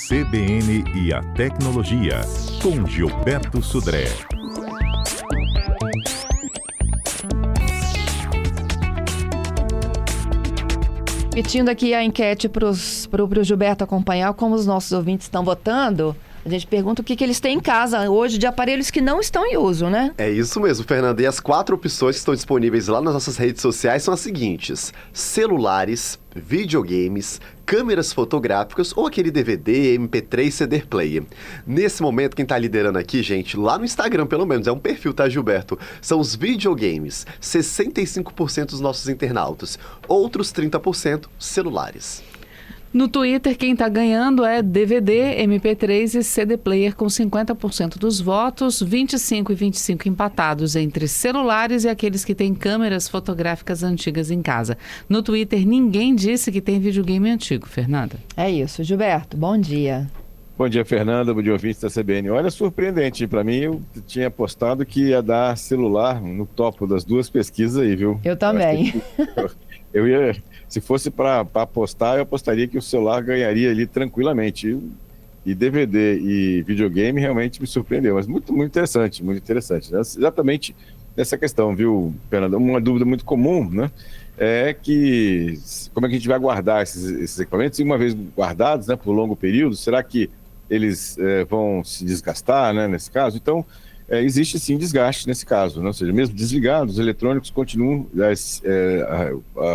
CBN e a Tecnologia, com Gilberto Sudré. Repetindo aqui a enquete para o Gilberto acompanhar como os nossos ouvintes estão votando, a gente pergunta o que eles têm em casa hoje de aparelhos que não estão em uso, né? É isso mesmo, Fernanda. E as 4 opções que estão disponíveis lá nas nossas redes sociais são as seguintes: celulares, videogames, câmeras fotográficas ou aquele DVD, MP3, CD player. Nesse momento, quem tá liderando aqui, gente, lá no Instagram pelo menos, é um perfil, tá, Gilberto? São os videogames, 65% dos nossos internautas. Outros 30%, celulares. No Twitter, quem está ganhando é DVD, MP3 e CD Player com 50% dos votos, 25 e 25 empatados entre celulares e aqueles que têm câmeras fotográficas antigas em casa. No Twitter, ninguém disse que tem videogame antigo, Fernanda. É isso. Gilberto, bom dia. Bom dia, Fernanda. Bom dia, ouvintes da CBN. Olha, surpreendente. Para mim, eu tinha apostado que ia dar celular no topo das duas pesquisas aí, viu? Eu também. Eu ia, se fosse para apostar, eu apostaria que o celular ganharia ali tranquilamente. E DVD e videogame realmente me surpreendeu, mas muito interessante, muito interessante. Exatamente nessa questão, viu, Fernanda? Uma dúvida muito comum, né? É que como é que a gente vai guardar esses equipamentos? E uma vez guardados, né, por longo período, será que eles vão se desgastar, né, nesse caso? Então, existe sim desgaste nesse caso, né? Ou seja, mesmo desligados, os eletrônicos continuam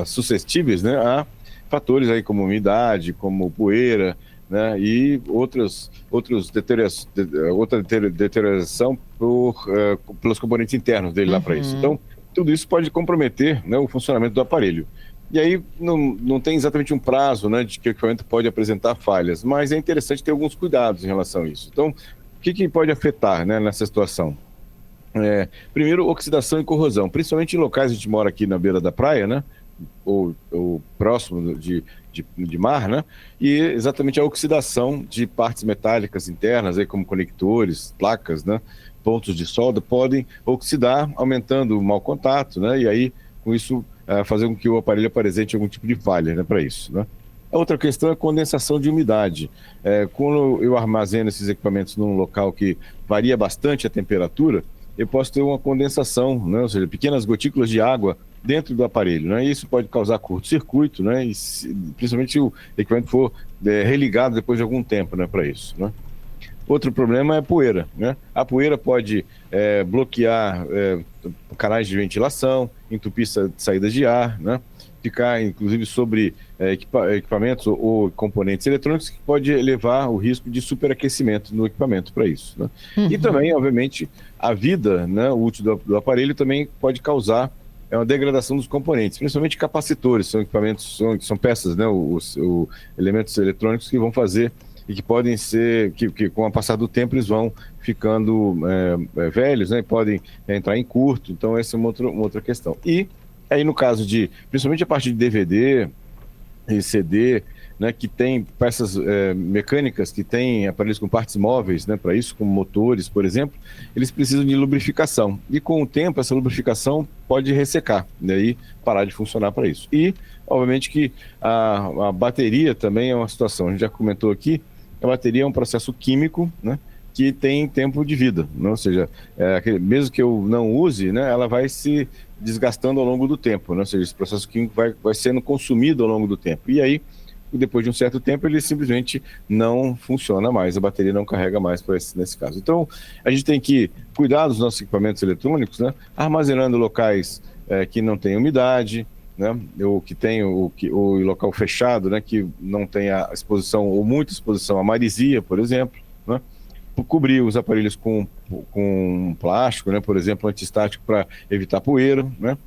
suscetíveis, né, a fatores aí como umidade, como poeira, né, e outra deterioração pelos componentes internos dele lá para isso. Então, tudo isso pode comprometer, né, o funcionamento do aparelho. E aí não tem exatamente um prazo, né, de que o equipamento pode apresentar falhas, mas é interessante ter alguns cuidados em relação a isso. Então, o que pode afetar, né, nessa situação? Primeiro, oxidação e corrosão, principalmente em locais, a gente mora aqui na beira da praia, né, ou próximo de mar, né, e exatamente a oxidação de partes metálicas internas, aí, como conectores, placas, né, pontos de solda, podem oxidar, aumentando o mau contato, né, e aí, com isso, fazer com que o aparelho apresente algum tipo de falha, né, para isso, né. A outra questão é a condensação de umidade. Quando eu armazeno esses equipamentos num local que varia bastante a temperatura, eu posso ter uma condensação, né? Ou seja, pequenas gotículas de água dentro do aparelho, né? E isso pode causar curto-circuito, né? E principalmente se o equipamento for religado depois de algum tempo, né, para isso, né? Outro problema é a poeira, né? A poeira pode bloquear canais de ventilação, entupir saídas de ar, né? Ficar, inclusive, sobre equipamentos ou componentes eletrônicos, que pode levar o risco de superaquecimento no equipamento para isso, né? E também, obviamente, a vida, né, útil do aparelho também pode causar uma degradação dos componentes, principalmente capacitores, são equipamentos, são peças, né, os elementos eletrônicos que vão fazer e que podem ser, que com o passar do tempo eles vão ficando velhos, né, e podem entrar em curto. Então essa é uma outra questão. E aí no caso de, principalmente a parte de DVD e CD, né, que tem peças mecânicas, que tem aparelhos com partes móveis, né, para isso, como motores, por exemplo, eles precisam de lubrificação. E com o tempo, essa lubrificação pode ressecar, daí parar de funcionar para isso. E, obviamente, que a bateria também é uma situação, a gente já comentou aqui, a bateria é um processo químico, né, que tem tempo de vida, né? Ou seja, mesmo que eu não use, né, ela vai se desgastando ao longo do tempo, né? Ou seja, esse processo químico vai sendo consumido ao longo do tempo. E aí, depois de um certo tempo, ele simplesmente não funciona mais, a bateria não carrega mais nesse caso. Então, a gente tem que cuidar dos nossos equipamentos eletrônicos, né, armazenando locais que não tem umidade, né, ou que tem o local fechado, né, que não tenha exposição ou muita exposição à maresia, por exemplo, né, cobrir os aparelhos com plástico, né, por exemplo, antiestático para evitar poeira, né,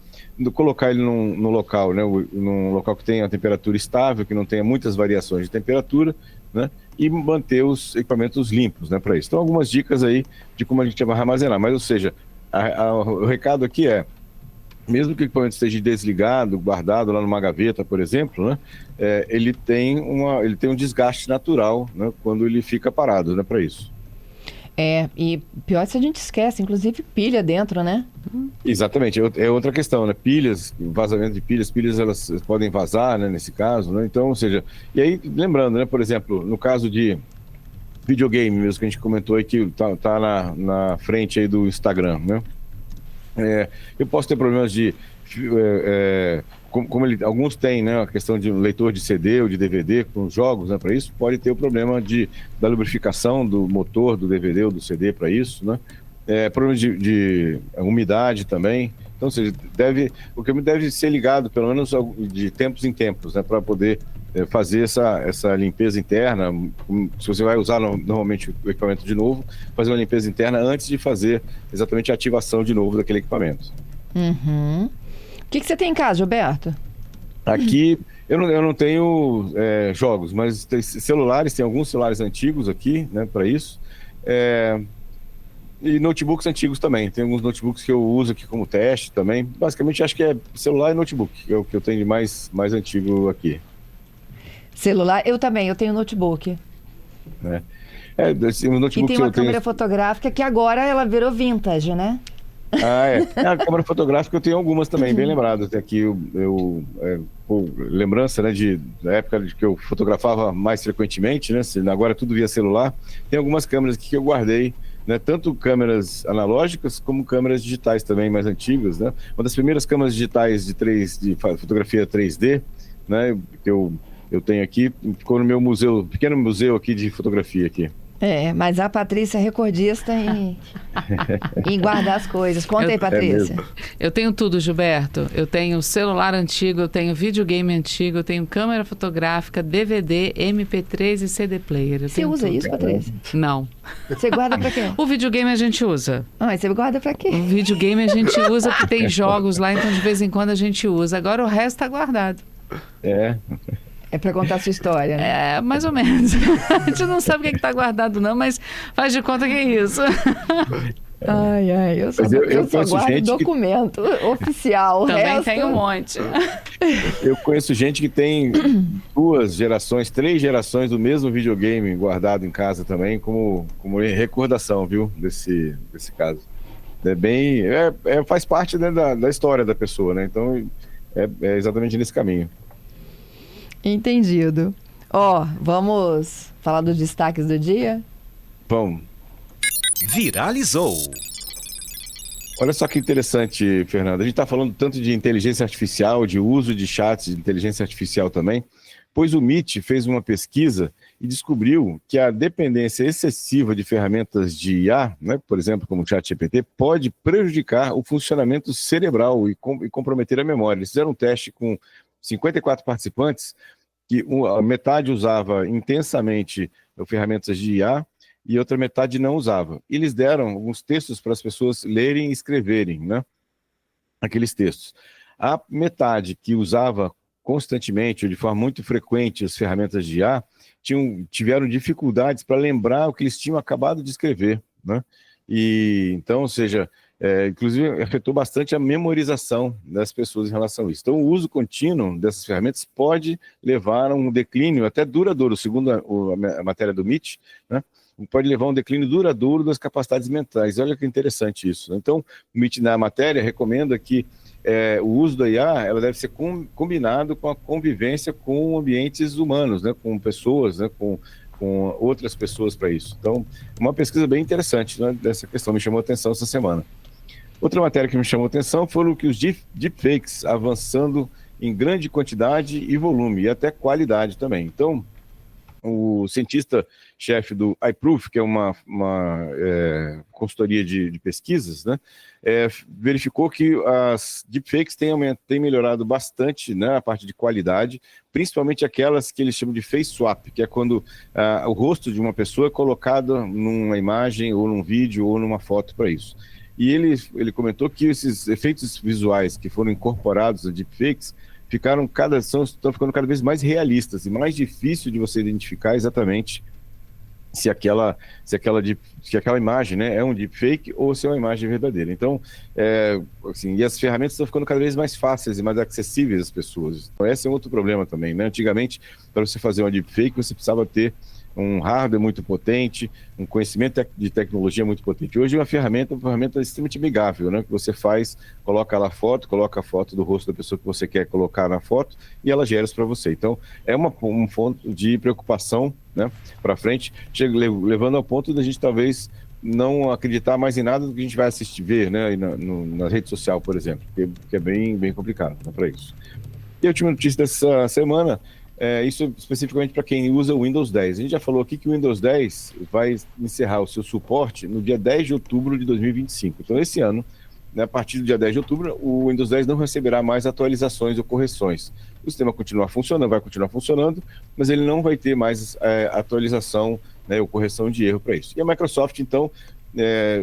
colocar ele num local, né, num local que tenha a temperatura estável, que não tenha muitas variações de temperatura, né, e manter os equipamentos limpos, né, para isso. Então, algumas dicas aí de como a gente vai armazenar, mas, ou seja, o recado aqui é, mesmo que o equipamento esteja desligado, guardado lá numa gaveta, por exemplo, né, ele tem um desgaste natural, né, quando ele fica parado, né, para isso. E pior se a gente esquece, inclusive pilha dentro, né? Exatamente, é outra questão, né? Pilhas, vazamento de pilhas elas podem vazar, né, nesse caso, né? Então, ou seja, e aí, lembrando, né, por exemplo, no caso de videogame mesmo, que a gente comentou aí, que tá na frente aí do Instagram, né? Eu posso ter problemas de... alguns têm, né, a questão de um leitor de CD ou de DVD com jogos, né, para isso, pode ter o problema da lubrificação do motor do DVD ou do CD para isso, né? Problema de umidade também. Então, ou seja, o câmbio deve ser ligado, pelo menos de tempos em tempos, né, para poder fazer essa limpeza interna. Se você vai usar normalmente o equipamento de novo, fazer uma limpeza interna antes de fazer exatamente a ativação de novo daquele equipamento. Uhum. O que você tem em casa, Gilberto? Aqui eu não tenho jogos, mas tem alguns celulares antigos aqui, né, para isso. E notebooks antigos também. Tem alguns notebooks que eu uso aqui como teste também. Basicamente, acho que é celular e notebook, que é o que eu tenho de mais antigo aqui. Celular? Eu também, eu tenho notebook. Né? O notebook E tem uma que eu câmera fotográfica que agora ela virou vintage, né? A câmera fotográfica eu tenho algumas também, bem lembradas. Aqui lembrança, né, da época de que eu fotografava mais frequentemente, né? Agora tudo via celular. Tem algumas câmeras aqui que eu guardei, né, tanto câmeras analógicas como câmeras digitais também, mais antigas, né? Uma das primeiras câmeras digitais de fotografia 3D, né, que eu tenho aqui, ficou no meu pequeno museu aqui de fotografia aqui. Mas a Patrícia é recordista em guardar as coisas. Conta aí, Patrícia. Eu tenho tudo, Gilberto. Eu tenho celular antigo, eu tenho videogame antigo, eu tenho câmera fotográfica, DVD, MP3 e CD player. Você usa isso, Patrícia? Não. Você guarda pra quê? O videogame a gente usa. Mas você guarda pra quê? O videogame a gente usa porque tem jogos lá, então de vez em quando a gente usa. Agora o resto tá guardado. É pra contar a sua história, né? Mais ou menos. A gente não sabe o que tá guardado não, mas faz de conta que é isso. Eu só guardo documento oficial. Também tem um monte. Eu conheço gente que tem 3 gerações do mesmo videogame guardado em casa também, como recordação, viu, desse caso. Faz parte, né, da história da pessoa, né? Então é exatamente nesse caminho. Entendido. Vamos falar dos destaques do dia? Vamos. Viralizou. Olha só que interessante, Fernanda. A gente está falando tanto de inteligência artificial, de uso de chats de inteligência artificial também, pois o MIT fez uma pesquisa e descobriu que a dependência excessiva de ferramentas de IA, né, por exemplo, como o ChatGPT, pode prejudicar o funcionamento cerebral e comprometer a memória. Eles fizeram um teste com 54 participantes, que a metade usava intensamente ferramentas de IA e outra metade não usava. Eles deram alguns textos para as pessoas lerem e escreverem, né, aqueles textos. A metade que usava constantemente ou de forma muito frequente as ferramentas de IA tiveram dificuldades para lembrar o que eles tinham acabado de escrever, né? E então, ou seja, inclusive afetou bastante a memorização das pessoas em relação a isso. Então, o uso contínuo dessas ferramentas pode levar a um declínio até duradouro, segundo a matéria do MIT, né? Pode levar a um declínio duradouro das capacidades mentais. Olha que interessante isso. Então, o MIT, na matéria, recomenda que o uso da IA ela deve ser combinado com a convivência com ambientes humanos, né? Com pessoas, né? Com outras pessoas para isso. Então, uma pesquisa bem interessante, né, dessa questão, me chamou a atenção essa semana. Outra matéria que me chamou a atenção foram que os deepfakes avançando em grande quantidade e volume, e até qualidade também. Então, o cientista-chefe do iProof, que é uma consultoria de pesquisas, né, verificou que as deepfakes têm melhorado bastante, né, a parte de qualidade, principalmente aquelas que eles chamam de face swap, que é quando o rosto de uma pessoa é colocado numa imagem, ou num vídeo, ou numa foto para isso. E ele comentou que esses efeitos visuais que foram incorporados a deepfakes estão ficando cada vez mais realistas e mais difícil de você identificar exatamente se aquela imagem, né, é um deepfake ou se é uma imagem verdadeira. Então, e as ferramentas estão ficando cada vez mais fáceis e mais acessíveis às pessoas. Então, esse é um outro problema também, né? Antigamente, para você fazer uma deepfake, você precisava ter um hardware muito potente, um conhecimento de tecnologia muito potente. Hoje, uma ferramenta extremamente amigável, né? Que você coloca lá a foto, coloca a foto do rosto da pessoa que você quer colocar na foto e ela gera isso para você. Então, é um ponto de preocupação né, para frente, levando ao ponto da gente talvez não acreditar mais em nada do que a gente vai assistir, ver, né, na rede social, por exemplo, que é bem complicado, né, para isso. E a última notícia dessa semana, isso especificamente para quem usa o Windows 10. A gente já falou aqui que o Windows 10 vai encerrar o seu suporte no dia 10 de outubro de 2025. Então, esse ano, né, a partir do dia 10 de outubro, o Windows 10 não receberá mais atualizações ou correções. O sistema vai continuar funcionando, mas ele não vai ter mais atualização, né, ou correção de erro para isso. E a Microsoft, então,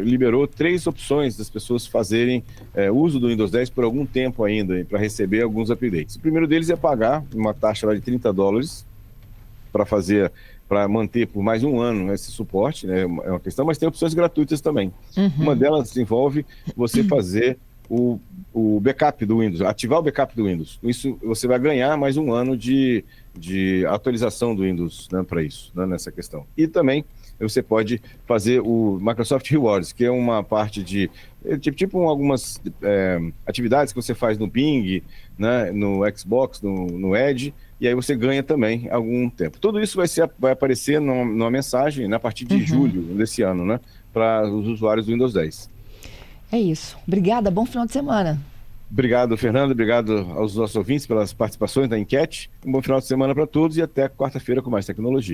liberou 3 opções das pessoas fazerem uso do Windows 10 por algum tempo ainda, para receber alguns updates. O primeiro deles é pagar uma taxa lá de $30 para manter por mais um ano esse suporte, né, é uma questão, mas tem opções gratuitas também. Uma delas envolve você fazer o backup do Windows, ativar o backup do Windows. Isso você vai ganhar mais um ano de atualização do Windows, né, para isso, né, nessa questão. E também você pode fazer o Microsoft Rewards, que é uma parte de algumas atividades que você faz no Bing, né, no Xbox, no Edge, e aí você ganha também algum tempo. Tudo isso vai aparecer numa mensagem, né, a partir de julho desse ano, né, para os usuários do Windows 10. É isso. Obrigada, bom final de semana. Obrigado, Fernando. Obrigado aos nossos ouvintes pelas participações da enquete. Um bom final de semana para todos e até quarta-feira com mais tecnologia.